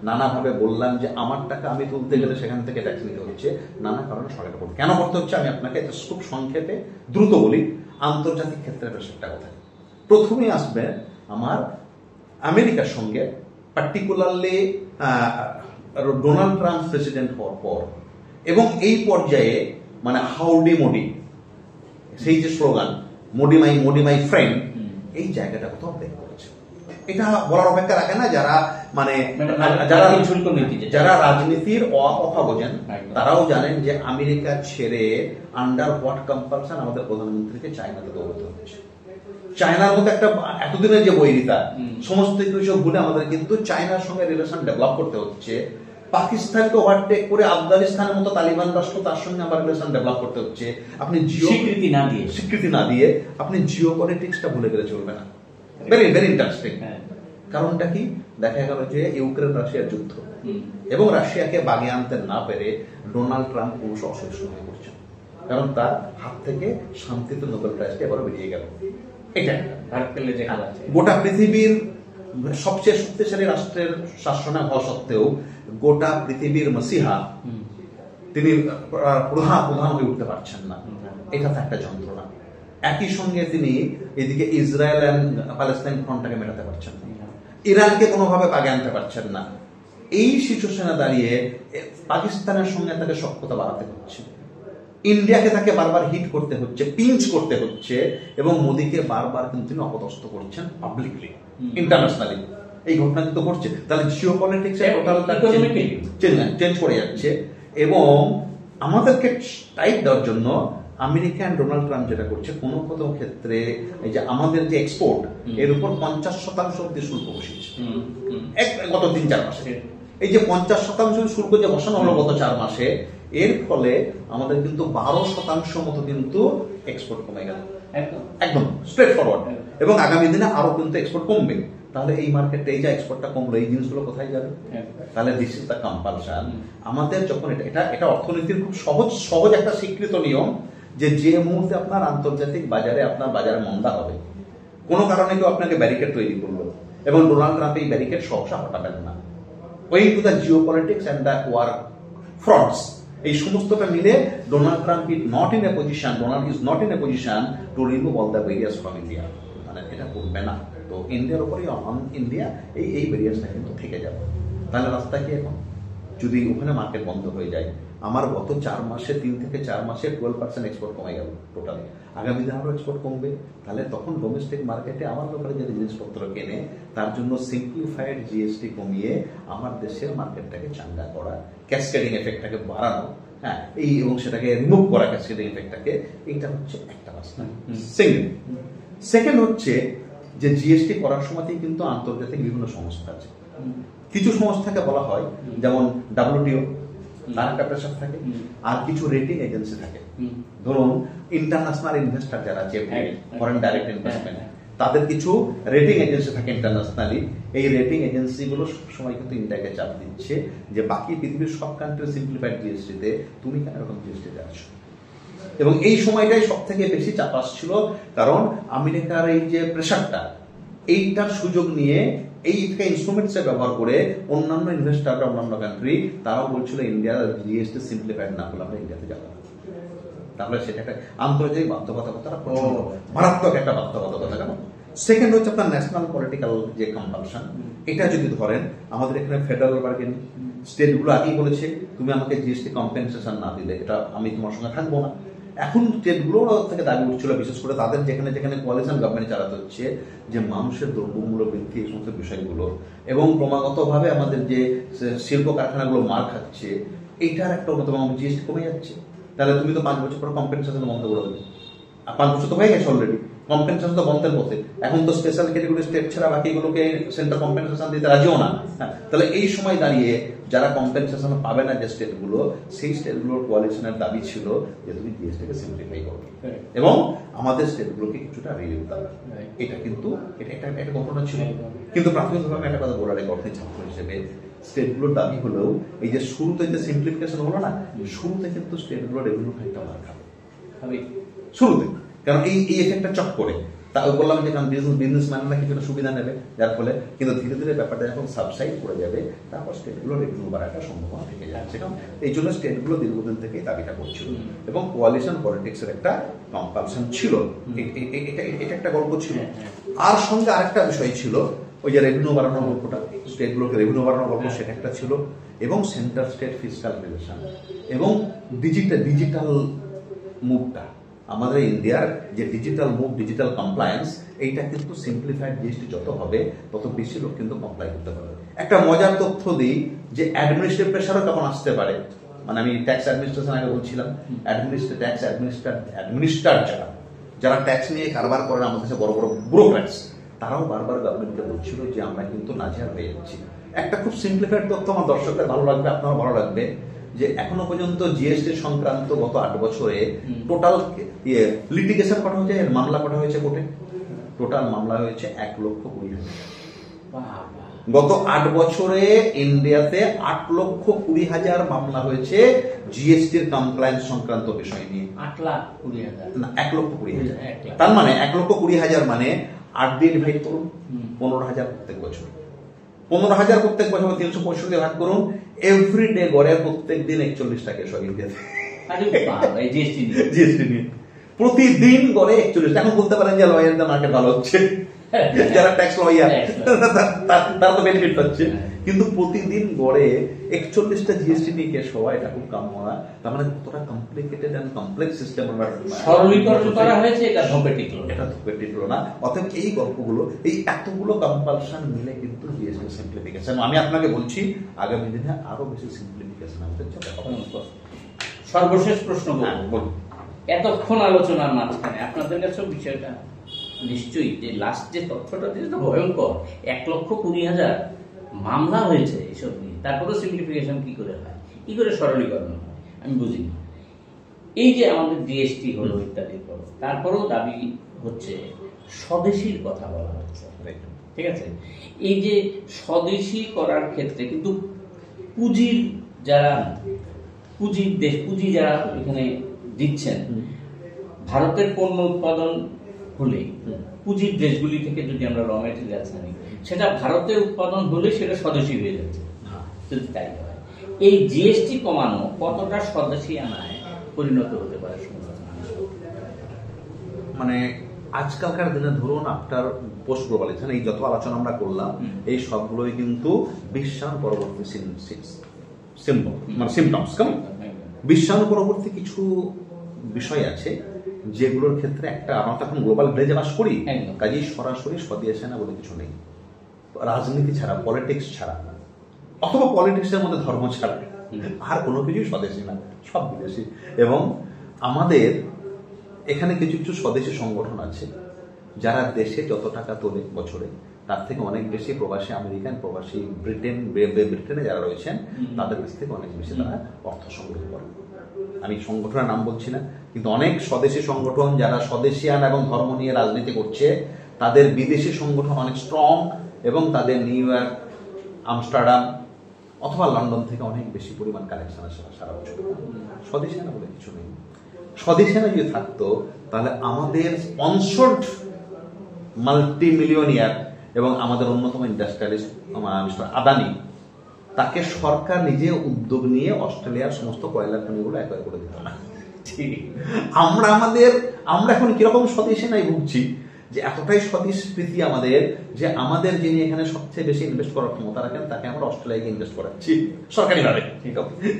নানাভাবে বললাম যে আমার টাকা আমি তুলতে গেলে সেখান থেকে ট্যাক্স নিতে হচ্ছে, নানা কারণে সরকার করতে কেন করতে হচ্ছে আমি আপনাকে খুব সংক্ষেপে দ্রুত বলি। আন্তর্জাতিক ক্ষেত্রে বেশ একটা কথা, প্রথমে আসবে আমার আমেরিকার সঙ্গে, পার্টিকুলারলি ডোনাল্ড ট্রাম্প প্রেসিডেন্ট হওয়ার পর এবং এই পর্যায়ে মানে হাউডি মোডি, সেই যে স্লোগান মোডি মাই ফ্রেন্ড, এই জায়গাটা কোথাও ব্রেক করেছে। এটা বলার অপেক্ষা রাখে না যারা মানে যারা রাজনীতির অপা বোঝেন, তারাও জানেন যে আমেরিকা ছেড়ে আন্ডার হোয়াট কম্পালশন আমাদের প্রধানমন্ত্রীকে চায়নাতে দৌড়তে হচ্ছে। চায়নার মতো একটা এতদিনের যে বৈরিতা সমস্ত কিছু ভুলে আমাদের কিন্তু চায়নার সঙ্গে রিলেশন ডেভেলপ করতে হচ্ছে। পাকিস্তানকে ওভারটেক করে আফগানিস্তানের মতো তালিবান রাষ্ট্র, তার সঙ্গে আমার রিলেশন ডেভেলপ করতে হচ্ছে। আপনি স্বীকৃতি না দিয়ে আপনি জিও পলিটিক্সটা ভুলে গেলে চলবে না। Very very interesting. কারণটা কি? দেখা গেল যে ইউক্রেন রাশিয়ার যুদ্ধ এবং রাশিয়াকে বাগে আনতে না পেরে ডোনাল্ড ট্রাম্প ক্রমশ অসহিষ্ণু হয়ে পড়ছেন, কারণ তার হাত থেকে শান্তিতে নোবেল প্রাইজটা এবারও বেরিয়ে গেল। এটা গোটা পৃথিবীর সবচেয়ে শক্তিশালী রাষ্ট্রের শাসনে হওয়া সত্ত্বেও গোটা পৃথিবীর মসিহা তিনি প্রধান হয়ে উঠতে পারছেন না। এটা তো একটা যন্ত্রণা। একই সঙ্গে তিনি এদিকে ইসরায়েল এন্ড প্যালেস্টাইন ফ্রন্টটাকে মেটাতে পারছেন না, ইরানকে কোনোভাবে বাগে আনতে পারছেন না। এই সিচুয়েশনে দাঁড়িয়ে পাকিস্তানের সঙ্গে তাকে সখ্যতা বাড়াতে হচ্ছে, ইন্ডিয়াকে তাকে বারবার হিট করতে হচ্ছে, পিঞ্চ করতে হচ্ছে, এবং মোদীকে বারবার কিন্তু তিনি অপদস্থ করছেন পাবলিকলি, ইন্টারন্যাশনালি। এই ঘটনা কিন্তু ঘটছে। তাহলে জিও পলিটিক্স চেঞ্জ করে যাচ্ছে। এবং আমাদেরকে টাইট দেওয়ার জন্য আমেরিকা এন্ড ডোনাল্ড ট্রাম্প যেটা করছে, কোনো কোনো ক্ষেত্রে এই যে আমাদের যে এক্সপোর্ট, এর উপর 50% অব্দি শুল্ক বসিয়েছে গত 3-4 মাসে। এই যে 50% শুল্ক যে বসানো হলো গত 4 মাসে, এর ফলে আমাদের কিন্তু 12% মতো কিন্তু এক্সপোর্ট কমে গেল, একদম স্ট্রেট ফরওয়ার্ড। এবং আগামী দিনে আরো কিন্তু এক্সপোর্ট কমবে। তাহলে এই মার্কেটে এই যে এক্সপোর্টটা কমলো, এই জিনিসগুলো কোথায় যাবে? তাহলে দিস ইজ দ্য কম্পালশন। আমাদের যখন এটা অর্থনীতির খুব সহজ একটা স্বীকৃত নিয়ম যে মুহূর্তে আপনার আন্তর্জাতিক বাজারে আপনার বাজারে মন্দা হবে, কোনো কারণে কেউ আপনাকে ব্যারিকেড তৈরি করলো, এবং ডোনাল্ড ট্রাম্প এই ব্যারিকেড সহসা হটাবেন না। Owing to the geo politics and the war fronts, এই সমস্তটা মিলে Donald Trump is not in a position to remove all the barriers from India. মানে এটা করবে না। তো ইন্ডিয়ার উপরেই অন ইন্ডিয়া এই ব্যারিয়ার্সটা কিন্তু থেকে যাবে। তাহলে রাস্তা কি এখন? যদি ওখানে মার্কেট বন্ধ হয়ে যায়, আমার গত 3 থেকে 4 মাসে 12% এক্সপোর্ট কমে গেল টোটাল, আগামী দিনে আরো এক্সপোর্ট কমবে। তাহলে তখন ডোমেস্টিক মার্কেটে আমার লোকেরা যদি জিনিসপত্র কেনে, তার জন্য সিম্পলিফাইড জিএসটি কমিয়ে আমার দেশের মার্কেটটাকে চাঙ্গা করা, ক্যাসকেডিং এফেক্টটাকে বাড়ানো, হ্যাঁ, এই এবং সেটাকে রিমুভ করা ক্যাসকেডিং এফেক্টটাকে, এইটা হচ্ছে একটা রাস্তা। সেকেন্ড হচ্ছে যে জিএসটি করার সময়তেই কিন্তু আন্তর্জাতিক বিভিন্ন সংস্থা আছে। কিছু সংস্থাকে বলা হয়, যেমন WTO, তার একটা প্রেশার থাকে, আর কিছু রেটিং এজেন্সি থাকে। ধরুন ইন্টারন্যাশনাল ইনভেস্টর যারা আছে, ফরেন ডাইরেক্ট ইনভেস্টমেন্ট, তাদের কিছু রেটিং এজেন্সি থাকে ইন্টারন্যাশনালি। এই রেটিং এজেন্সিগুলো সবসময় কিন্তু ইন্ডিয়াকে চাপ দিচ্ছে যে বাকি পৃথিবীর সব কান্ট্রি সিম্পলিফাইড জিএসটিতে, তুমি কেন এরকম জিএসটিতে আছো? এবং এই সময়টাই সব থেকে বেশি চাপ আসছিল, কারণ আমেরিকার এই যে প্রেশারটা, এইটার সুযোগ নিয়ে এই ইনস্ট্রুমেন্টস ব্যবহার করে অন্যান্য ইনভেস্টাররা, অন্যান্য কান্ট্রি, তারাও বলছিল ইন্ডিয়া জিএসটি সিম্পলিফাইড না করলে আমরা ইন্ডিয়াতে যাবো। তাহলে সেটা একটা আন্তর্জাতিক বাধ্যবাধকতা, মারাত্মক একটা বাধ্যবাধকতা। কেন? সেকেন্ড হচ্ছে আপনার ন্যাশনাল পলিটিক্যাল যে কম্পালশন। এটা যদি ধরেন, আমাদের এখানে ফেডারেল বার্গেনিং, স্টেটগুলো আগেই বলেছে তুমি আমাকে জিএসটি কম্পেনসেশন না দিলে এটা আমি তোমার সঙ্গে থাকবো না। এখন স্টেটগুলো থেকে দাবি উঠছিল, বিশেষ করে তাদের যেখানে যেখানে কোয়ালিশন গভর্নমেন্ট চালাতে হচ্ছে, যে মানুষের দ্রব্যমূল্য বৃদ্ধি, এই সমস্ত বিষয়গুলো, এবং ক্রমাগতভাবে আমাদের যে শিল্প কারখানাগুলো মার খাচ্ছে, এইটার একটা অন্যতম জিএসটি কমে যাচ্ছে। তাহলে তুমি তো 5 বছর পর কম্পেনসেশন বন্ধ করে দেবে, আর 5 বছর তো হয়ে গেছে অলরেডি। কম্পেনসেশন তো বন্ধের পথে। এখন তো স্পেশাল ক্যাটেগরি স্টেট ছাড়া বাকিগুলোকে সেন্টার কম্পেনসেশন দিতে রাজিও না। তাহলে এই সময় দাঁড়িয়ে যারা কম্পেনসেশন পাবে না যে স্টেটগুলো, সেই স্টেটগুলোর কোয়ালিশনের দাবি ছিল যে তুমি জিএসটিকে সিম্পলিফাই করো এবং আমাদের স্টেটগুলোকে কিছুটা রিলিফ দাও। এটা কিন্তু একটা ঘটনা ছিল। কিন্তু প্রাথমিকভাবে একটা কথা বলার অর্থে ছাত্র হিসেবে স্টেটগুলোর দাবি হলেও এই যে শুরুতে যে সিম্পলিফিকেশন হলো না, শুরুতে কিন্তু স্টেটগুলো রেভিনিউ ফাইলটা মার খাবে শুরুতে, কারণ এই এফেক্টটা চট করে তা বললাম যে কারণ বিজনেসম্যানরা কিছুটা সুবিধা নেবে, যার ফলে কিন্তু ধীরে ধীরে ব্যাপারটা যখন সাবসাইড করে যাবে তারপর স্টেটগুলো রেভিনিউ বাড়ার সম্ভাবনা থেকে যাচ্ছে। কারণ এই জন্য স্টেটগুলো দীর্ঘদিন থেকেই দাবিটা করছিল এবং কোয়ালিশন পলিটিক্সের একটা কম্পালশন ছিল। এটা একটা গল্প ছিল। আর সঙ্গে আরেকটা বিষয় ছিল ওই যে রেভিনিউ বাড়ানোর গল্পটা, স্টেটগুলোকে রেভিনিউ বাড়ানোর গল্প, সেটা একটা ছিল। এবং সেন্টার স্টেট ফিসকাল রিলেশন এবং ডিজিটাল মুভটা, আমাদের ইন্ডিয়ার যে ডিজিটাল মুভ, ডিজিটাল কমপ্লায়েন্স, এইটা কিন্তু সিম্পলিফাইড জিএসটি যত হবে তত বেশি লোক কিন্তু কমপ্লাই করতে পারবে। একটা মজার তথ্য দিই যে অ্যাডমিনিস্ট্রেটিভ প্রেশারও তখন আসতে পারে। মানে আমি ট্যাক্স অ্যাডমিনিস্ট্রেশন আগে বলছিলাম, ট্যাক্স অ্যাডমিনিস্ট্রার যারা ট্যাক্স নিয়ে কারবার করেন আমাদের কাছে বড় বড় ব্যুরোক্র্যাটস, তারাও বারবার গভর্নমেন্টকে বলছিল যে আমরা কিন্তু নাজেহাল হয়ে যাচ্ছি। একটা খুব সিম্পলিফাইড তথ্য আমার দর্শকদের ভালো লাগবে, আপনারও ভালো লাগবে, যে এখনো পর্যন্ত জিএসটি সংক্রান্ত গত 8 বছরে টোটাল লিটিগেশন করা হয়েছে, মামলা করা হয়েছে কোর্টে, টোটাল মামলা হয়েছে 1,20,000। গত 8 বছরে ইন্ডিয়াতে 8,20,000 মামলা হয়েছে জিএসটির কমপ্লায়েন্স সংক্রান্ত বিষয় নিয়ে। 8,20,000 না, 1,20,000। তার মানে 1,20,000 মানে 8 দিয়ে ডিভাইড করুন, 15,000 প্রত্যেক বছর। 15,000 প্রত্যেক বছর 365 ভাগ করুন, এভরিডে গড়ে প্রত্যেক দিন 41টা কেস হয় ইন্ডিয়াতে জিএসটি নিয়ে। প্রতিদিন গড়ে 41। এখন বলতে পারেন যে লয়ারদের মার্কেট ভালো হচ্ছে, যারা ট্যাক্স লয়ার তারা তো বেনিফিট পাচ্ছে, কিন্তু প্রতিদিন গড়ে 41টা জিএসটি নিয়ে কেস হওয়া, এটা খুব কম হওয়া। তার মানে কতটা কমপ্লিকেটেড এন্ড কমপ্লেক্স সিস্টেম আমরা সরলীকরণ করা হয়েছে, এটা ধোপে টিকলো না। অতএব এই গল্পগুলো, এই এতগুলো কম্পালশন মিলে কিন্তু জিএসটি সিম্পলিফিকেশন, আমি আপনাকে বলছি আগামী দিনে আরো বেশি সিম্পলিফিকেশন আমাদের যেতে হবে। সর্বশেষ প্রশ্ন বলুন, এতক্ষণ আলোচনার মাঝখানে আপনাদের কাছে বিষয়টা নিশ্চয়ই যে লাস্ট যে তথ্যটা দিয়েছে ভয়ঙ্কর, 1,20,000 মামলা হয়েছে এসব নিয়ে, তারপরেও সিম্পলিফিকেশন কি করে হয়, কি করে সরলীকরণ হয়, আমি বুঝিনি। এই যে আমাদের জিএসটি হলো ইত্যাদি, তারপরেও দাবি হচ্ছে স্বদেশীর কথা বলা হচ্ছে, ঠিক আছে? এই যে স্বদেশী করার ক্ষেত্রে কিন্তু পুঁজির যারা পুঁজি যারা এখানে দিচ্ছেন, ভারতের পণ্য উৎপাদন হলে পুঁজির দেশগুলি থেকে যদি আমরা র মেটেরিয়ালস আনি, সেটা ভারতে উৎপাদন হলে সেটা স্বদেশী হয়ে যাচ্ছে। যদি তাই হয়, এই জিএসটি কমানো কতটা স্বদেশী আনায় পরিণত হতে পারে? মানে আজকালকার দিনে ধরুন আপনার পোস্ট গ্লোবালাইজেশন, এই যত আলোচনা আমরা করলাম, এই সবগুলোই কিন্তু বিশ্বায়ন পরবর্তী সিম্পল মানে সিমটমস। কেমন বিশ্বায়ন পরবর্তী কিছু বিষয় আছে যেগুলোর ক্ষেত্রে একটা, আমরা তো এখন গ্লোবাল ভিলেজে বাস করি, কাজেই সরাসরি স্বদেশী আনা বলে কিছু নেই। রাজনীতি ছাড়া, পলিটিক্স ছাড়া, অথবা পলিটিক্সের মধ্যে ধর্ম ছাড়া আর কোনো কিছুই স্বদেশী না, সব বিদেশি। এবং আমাদের এখানে কিছু কিছু স্বদেশী সংগঠন আছে যারা দেশে যত টাকা তোলে বছরে, তার থেকে অনেক বেশি প্রবাসী আমেরিকান, প্রবাসী ব্রিটেনে যারা রয়েছেন তাদের কাছ থেকে অনেক বেশি তারা অর্থ সংগ্রহ করে। আমি সংগঠনের নাম বলছি না, কিন্তু অনেক স্বদেশী সংগঠন যারা স্বদেশিয়ান এবং ধর্ম নিয়ে রাজনীতি করছে, তাদের বিদেশি সংগঠন অনেক স্ট্রং এবং তাদের নিউ ইয়র্ক, আমস্টারডাম অথবা লন্ডন থেকে অনেক বেশি পরিমাণ কালেকশন আসে সারা বছর। স্বদেশিয়ানা বলে কিছু নেই। স্বদেশিয়ানা যদি থাকতো তাহলে আমাদের স্পন্সর্ড মাল্টি মিলিয়নিয়ার এবং আমাদের অন্যতম ইন্ডাস্ট্রিয়ালিস্ট মিস্টার আদানি, তাকে সরকার নিজে উদ্যোগ নিয়ে অস্ট্রেলিয়ার সমস্ত কয়লা খনিগুলো একবার করে দিত না। আমরা এখন কিরকম স্বদেশী নাই ভুগছি, যে এতটাই স্বদেশ প্রীতি আমাদের, যে আমাদের যিনি এখানে সবচেয়ে বেশি ইনভেস্ট করার ক্ষমতা রাখেন তাকে আমরা অস্ট্রেলিয়াকে ইনভেস্ট করাচ্ছি সরকারিভাবে,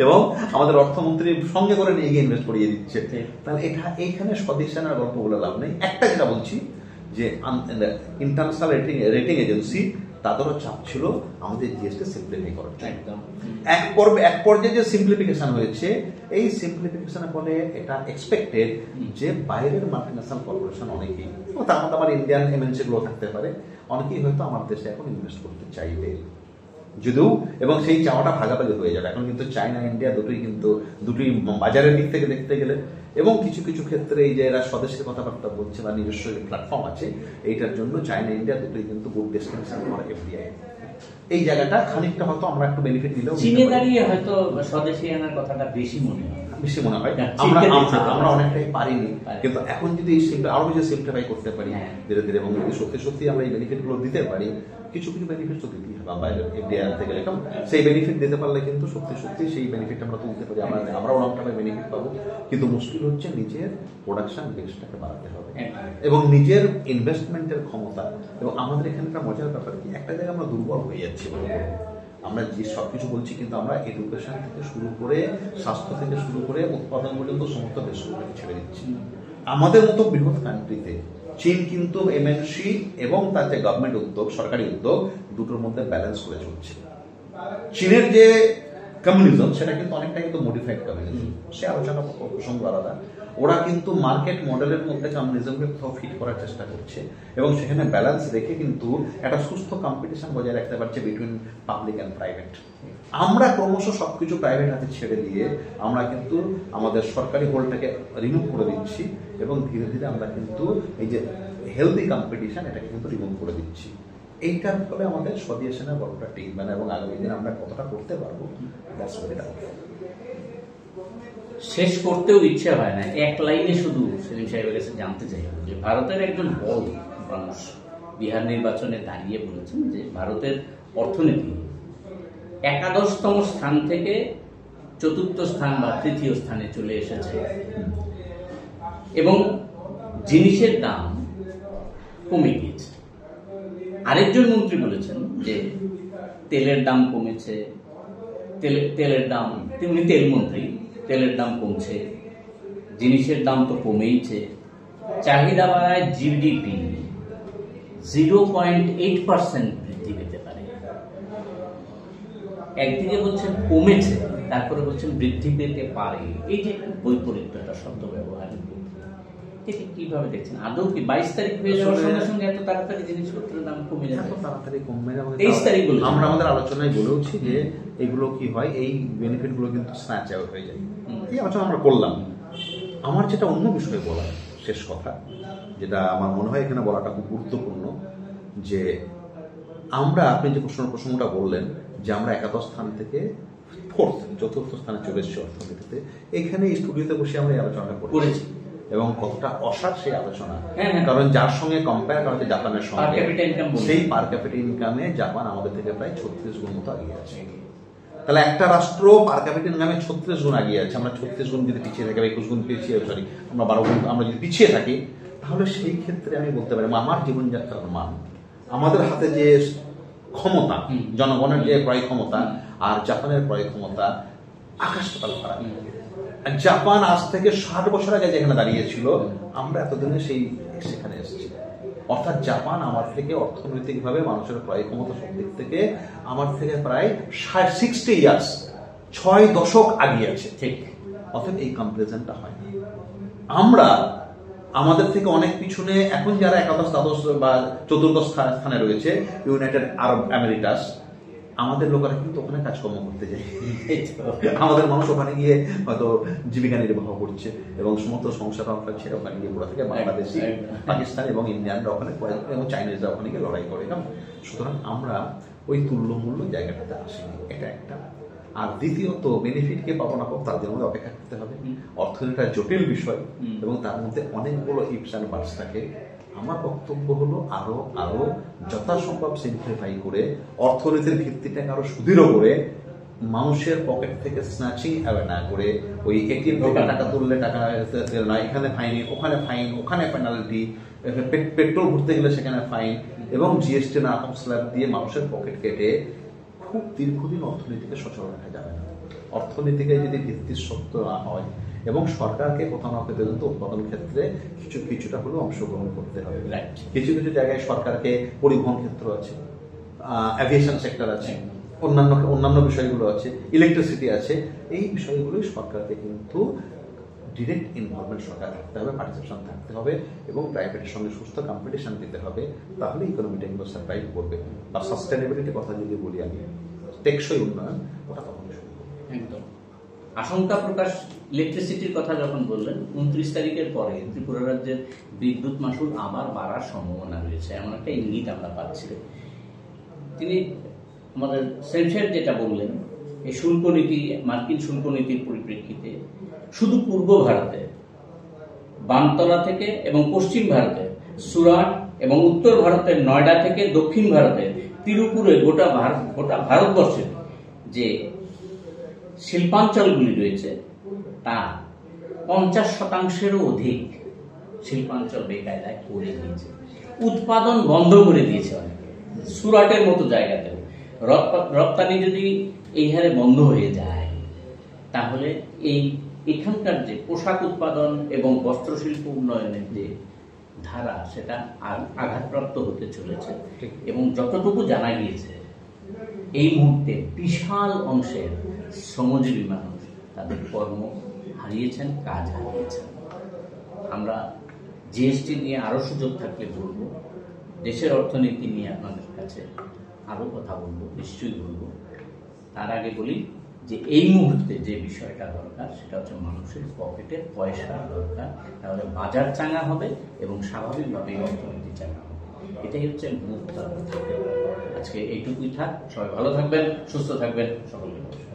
এবং আমাদের অর্থমন্ত্রী সঙ্গে করে নিয়ে গিয়ে ইনভেস্ট করিয়ে দিচ্ছে। তাহলে এইখানে স্বদেশী আনার গল্প বলে লাভ নেই। একটা যেটা বলছি যে ইন্টারন্যাশনাল রেটিং এজেন্সি তাদেরও চাপ ছিল আমাদের জিএসটি সিম্পলিফাই করার জন্য। একদম এক পর্যায়ে যে সিম্পলিফিকেশন হয়েছে, এই সিম্পলিফিকেশনের ফলে এটা এক্সপেক্টেড যে বাইরের মাল্টিন্যাশনাল কর্পোরেশন অনেকেই, তার মধ্যে আমার ইন্ডিয়ান এমএনসি গুলো থাকতে পারে, অনেকেই হয়তো আমার দেশে এখন ইনভেস্ট করতে চাইবে যদিও, এবং সেই চাওয়াটা ভাগাভাগি হয়ে যাবে। এখন কিন্তু চায়না ইন্ডিয়া দুটোই বাজারের দিক থেকে দেখতে গেলে, এবং কিছু কিছু ক্ষেত্রে এই যে এরা স্বদেশের কথাবার্তা বলছে বা নিজস্ব যে প্ল্যাটফর্ম আছে, এইটার জন্য চায়না ইন্ডিয়া দুটোই কিন্তু গুড ডেস্টিনেশন ফর এফডিআই। এই জায়গাটা খানিকটা হয়তো আমরা একটু বেনিফিট নিলেও চীনে দাঁড়িয়ে হয়তো স্বদেশি আনার কথাটা বেশি মনে হয়। আমরা অনেকটাই পারিনি, কিন্তু এখন যদি আরো বেশি সিম্পলিফাই করতে পারি ধীরে ধীরে, এবং যদি সত্যি সত্যি আমরা এই বেনিফিট গুলো দিতে পারি, কিছু কিছু বেনিফিট তো দিতেই হবে বাইরে এফডিআই আনতে গেলে, কারণ সেই বেনিফিট দিতে পারলে কিন্তু সত্যি সত্যি সেই বেনিফিট আমরা তুলতে পারি, আমরাও লং টার্মে বেনিফিট পাবো। কিন্তু মুশকিল হচ্ছে নিজের প্রোডাকশন বেসটাকে বাড়াতে হবে এবং নিজের ইনভেস্টমেন্টের ক্ষমতা। এবং আমাদের এখানে একটা মজার ব্যাপার কি, একটা জায়গায় আমরা দুর্বল হয়ে যাচ্ছি। আমরা যে সবকিছু বলছি, কিন্তু আমরা এডুকেশন থেকে শুরু করে, স্বাস্থ্য থেকে শুরু করে, উৎপাদন পর্যন্ত সমস্ত দেশগুলোকে ছেড়ে দিচ্ছি। আমাদের মতো বৃহৎ কান্ট্রিতে চীন কিন্তু এমএনসি এবং তার যে গভর্নমেন্ট উদ্যোগ, সরকারি উদ্যোগ, দুটোর মধ্যে ব্যালেন্স করে চলছে। চীনের যে কমিউনিজম সেটা কিন্তু অনেকটা কিন্তু মডিফাইড কমিউনিজম, সে আলোচনা প্রসঙ্গ আলাদা। ওরা কিন্তু মার্কেট মডেলের মধ্যে কমিউনিজমকে কোথাও ফিট করার চেষ্টা করছে এবং সেখানে ব্যালেন্স রেখে কিন্তু একটা সুস্থ কম্পিটিশন বজায় রাখতে পারছে বিটুইন পাবলিক অ্যান্ড প্রাইভেট। আমরা ক্রমশ সবকিছু প্রাইভেট হাতে ছেড়ে দিয়ে আমরা কিন্তু আমাদের সরকারি হোল্ডটাকে রিমুভ করে দিচ্ছি এবং ধীরে ধীরে আমরা কিন্তু এই যে হেলদি কম্পিটিশন এটাকে কিন্তু রিমুভ করে দিচ্ছি। এইটার ফলে আমাদের স্বদেশনের বড়টা টিকবে না এবং আগামী দিনে আমরা কতটা করতে পারবো শেষ করতেও ইচ্ছে হয় না। এক লাইনে শুধু সেলিম সাহেবের কাছে জানতে চাই যে ভারতের একজন বড় মানুষ বিহার নির্বাচনে দাঁড়িয়ে বলেছেন যে ভারতের অর্থনীতি 11তম স্থান থেকে 4র্থ স্থান বা 3য় স্থানে চলে এসেছে এবং জিনিসের দাম কমে গিয়েছে। আরেকজন মন্ত্রী বলেছেন যে তেলের দাম কমেছে, তেলের দাম, উনি তেল মন্ত্রী, তেলের দাম কমছে, জিনিসের দাম তো কমেইছে, চাহিদা বাড়ায় জিডিপি 0.8% বৃদ্ধি পেতে পারে। একদিকে বলছেন কমেছে, তারপরে বলছেন বৃদ্ধি পেতে পারে। এই যে বৈপরীত্যটা শব্দ ব্যবহার, কিভাবে দেখছেন? আদৌ কি 22 তারিখ হয়ে যাওয়ার সঙ্গে সঙ্গে এত তাড়াতাড়ি জিনিসপত্রের দাম কমে যাবে? এত তাড়াতাড়ি কমবে না। 23 তারিখ আমরা আমাদের আলোচনায় বলেওছি যে এগুলো কি হয়, এই বেনিফিট গুলো কিন্তু স্ন্যাচ আউট হয়ে যায়। এই আলোচনা আমরা করলাম। আমার যেটা অন্য বিষয়ে বলার শেষ কথা, যেটা আমার মনে হয় এখানে বলাটা খুব গুরুত্বপূর্ণ, যে আমরা, আপনি যে প্রসঙ্গটা বললেন যে আমরা 11 স্থান থেকে 4র্থ স্থানে চলে এসেছি অর্থনীতিতে, এখানে স্টুডিওতে বসে আমরা এই আলোচনাটা করেছি এবং কতটা অসার সেই আলোচনা। কারণ যার সঙ্গে কম্পেয়ার করা হচ্ছে জাপানের সঙ্গে, সেই পার ক্যাপিটা ইনকামে জাপান আমাদের থেকে প্রায় 36 গুণ মতো এগিয়ে আছে। তাহলে একটা রাষ্ট্র পার ক্যাপিটা ইনকামে 36 গুণ এগিয়ে আছে, আমরা 36 গুণ যদি পিছিয়ে থাকি, 21 গুণ পিছিয়ে, আমরা 12 গুণ আমরা যদি পিছিয়ে থাকি, তাহলে সেই ক্ষেত্রে আমি বলতে পারি আমার জীবনযাত্রার মান, আমাদের হাতে যে ক্ষমতা, জনগণের যে ক্রয় ক্ষমতা আর জাপানের ক্রয় ক্ষমতা আকাশ পাতাল ফারাক। জাপান আজ থেকে 60 বছর আগে যেখানে দাঁড়িয়েছিল, আমরা এতদিনে সেখানে এসেছি। অর্থাৎ জাপান আমার থেকে অর্থনৈতিকভাবে, মানুষের ক্রয় ক্ষমতা সব দিক থেকে আমার থেকে প্রায় 60 ইয়ার্স, 6 দশক এগিয়ে আছে। ঠিক, অর্থাৎ এই কম্পারিজনটা হয় না। আমরা আমাদের থেকে অনেক পিছনে এখন যারা 11, 12 বা 4র্থ স্থানে রয়েছে, ইউনাইটেড আরব আমেরিকাস, আমাদের লোকেরা কিন্তু ওখানে কাজকর্ম করতে যায়। আমাদের মানুষ ওখানে গিয়ে হয়তো জীবিকা নির্বাহ করছে এবং সমস্ত সংসার ছেড়ে ওখানে গিয়ে পুরো থেকে বাংলাদেশি, পাকিস্তান এবং ইন্ডিয়ানরা ওখানে এবং চাইনিজরা ওখানে গিয়ে লড়াই করে। সুতরাং আমরা ওই তুল্যমূল্য জায়গাটাতে আসিনি, এটা একটা। আর দ্বিতীয়ত, বেনিফিটকে পাবো না পাবো তার জন্য অপেক্ষা করতে হবে। অর্থনীতিটা জটিল বিষয় এবং তার মধ্যে অনেকগুলো ইফস অ্যান্ড বাটস থাকে। আমার বক্তব্য হলো আরো যথাসম্ভব সিম্পলিফাই করে, অর্থনীতির ভিত্তিটাকে আরো সুদৃঢ় করে, মানুষের পকেট থেকে স্ন্যাচিং না করে, ওই এটিএম থেকে টাকা তুললে টাকা না, এখানে ফাইন, ওখানে ফাইন, ওখানে পেনাল্টি, পেট্রোল ভরতে গেলে সেখানে ফাইন, এবং জিএসটি না কম স্ল্যাব দিয়ে মানুষের পকেট কেটে খুব দীর্ঘদিন অর্থনীতিকে সচল রাখা যাবে না। অর্থনীতিকে যদি ভিত্তির শক্ত না হয় এবং সরকারকে কোথাও না কোথাও পর্যন্ত উৎপাদন ক্ষেত্রে কিছুটা হলেও অংশগ্রহণ করতে হবে। কিছু কিছু জায়গায় সরকারকে পরিবহন ক্ষেত্র আছে, অ্যাভিয়েশন সেক্টর আছে, অন্যান্য বিষয়গুলো আছে, ইলেকট্রিসিটি আছে। এই বিষয়গুলোই সরকারকে কিন্তু ডিরেক্ট ইনভলভমেন্ট সরকার থাকতে হবে, পার্টিসিপেশন থাকতে হবে এবং প্রাইভেটের সঙ্গে সুস্থ কম্পিটিশন দিতে হবে। তাহলে ইকোনমিটা কিন্তু সার্ভাইভ করবে। বা সাস্টেনেবিলিটির কথা যদি বলি আমি, টেকসই উন্নয়ন, ওটা তখন একদম। আশঙ্কা প্রকাশ ইলেকট্রিসিটির কথা যখন বললেন, 29 তারিখের পরে ত্রিপুরা রাজ্যের বিদ্যুৎ মাশুল আবার বাড়ার সম্ভাবনা রয়েছে, এমন একটা ইঙ্গিত আমরা পাচ্ছি। তিনি আমাদের সেন্সার যেটা বললেন, এই শুল্ক নীতি, মার্কিন শুল্ক নীতির পরিপ্রেক্ষিতে শুধু পূর্ব ভারতে বানতলা থেকে এবং পশ্চিম ভারতে সুরাট এবং উত্তর ভারতের নয়ডা থেকে দক্ষিণ ভারতের তিরুপুরে গোটা ভারতবর্ষের যে শিল্পাঞ্চলগুলি রয়েছে তা 50%-এরও অধিক শিল্পাঞ্চল বেকায়দায় পড়ে গিয়েছে, উৎপাদন বন্ধ করে দিয়েছে অনেকে। সুরাটের মতো জায়গাতে রপ্তানি যদি এই হারে বন্ধ হয়ে যায়, তাহলে এখানকার যে পোশাক উৎপাদন এবং বস্ত্রশিল্প উন্নয়নের যে ধারা, সেটা আঘাতপ্রাপ্ত হতে চলেছে। এবং যতটুকু জানা গিয়েছে, এই মুহূর্তে বিশাল অংশের শ্রমজীবী মানুষ তাদের কর্ম হারিয়েছেন, কাজ হারিয়েছেন। আমরা জিএসটি নিয়ে আরো সুযোগ থাকলে বলবো, দেশের অর্থনীতি নিয়ে আপনাদের কাছে আরো কথা বলবো, নিশ্চয়ই বলবো। তার আগে বলি যে এই মুহূর্তে যে বিষয়টা দরকার, সেটা হচ্ছে মানুষের পকেটে পয়সা দরকার, তাহলে বাজার চাঙা হবে এবং স্বাভাবিকভাবেই অর্থনীতি চাঙা হবে। এটাই হচ্ছে মূল কথা। আজকে এইটুকুই থাক। সবাই ভালো থাকবেন, সুস্থ থাকবেন, সকলকে নমস্কার।